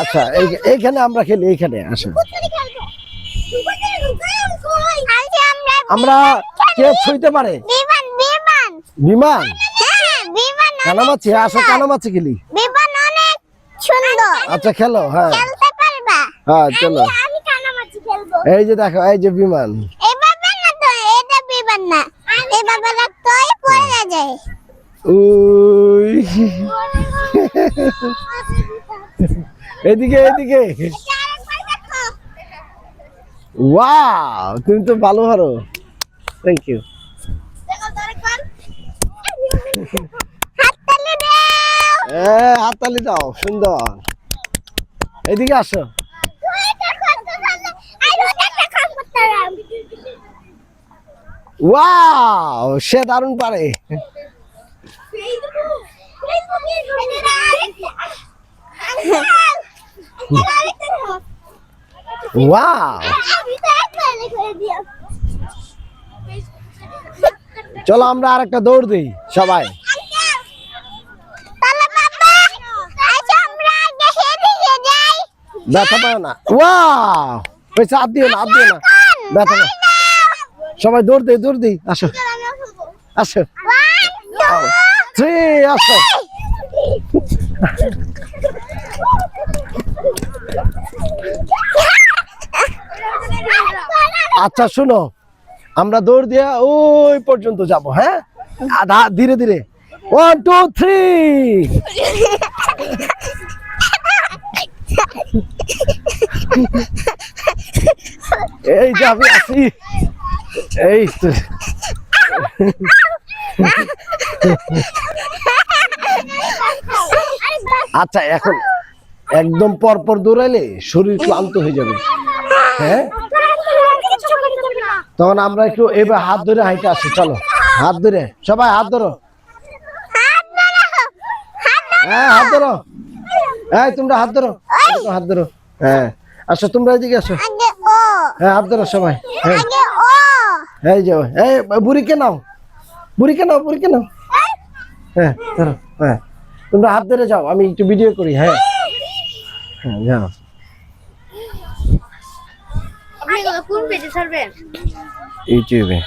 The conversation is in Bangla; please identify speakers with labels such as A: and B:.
A: আচ্ছা এইখানে আমরা খেলি, এইখানে আসো। আমরা কে ছুঁইতে পারে? বিমান, কানামাছি। আসো কানামাছি খেলি। আচ্ছা খেলো। হ্যাঁ হ্যাঁ চলো। এই যে দেখো, এই যে বিমান। ওই এদিকে এদিকে। ওয়াও, তুমি তো ভালো পারো। Thank you. হাততালি দাও, সুন্দর। এদিকে আসো। ওয়াও, সে দারুণ পারে। ওয়াও, চলো আমরা আরেকটা দৌড় দিই সবাই। ব্যথা পাও না? ওয়াও, ওই হাত দিও না, হাত দিও না, ব্যথা না। সবাই দৌড় দিই, দৌড় দিই। আসো আসো, 3 আসো। আচ্ছা শুনো, আমরা দৌড় দিয়ে ওই পর্যন্ত যাব। হ্যাঁ, আধা ধীরে ধীরে। 1 2 3। এই যে আমি আছি, এই তো। আচ্ছা এখন একদম পরপর দৌড়াইলে শরীর ক্লান্ত হয়ে যাবে। হ্যাঁ, তখন আমরা একটু এবার হাত ধরে হাইটে আসি। চলো হাত ধরে, সবাই হাত ধরো। হ্যাঁ হাত ধরো। হ্যাঁ তোমরা হাত ধরো, হাত ধরো। হ্যাঁ আসো, তোমরা এদিকে আসো। হ্যাঁ হাত ধরো সবাই। হ্যাঁ এই যাও, এই বুড়িকে নাও, বুড়িকে নাও, বুড়িকে নাও। হ্যাঁ ধরো। হ্যাঁ তোমরা হাত ধরে যাও, আমি একটু ভিডিও করি। হ্যাঁ হ্যাঁ যাও।
B: আপনি কোন পেজে ছাড়বেন?
A: ইউটিউবে।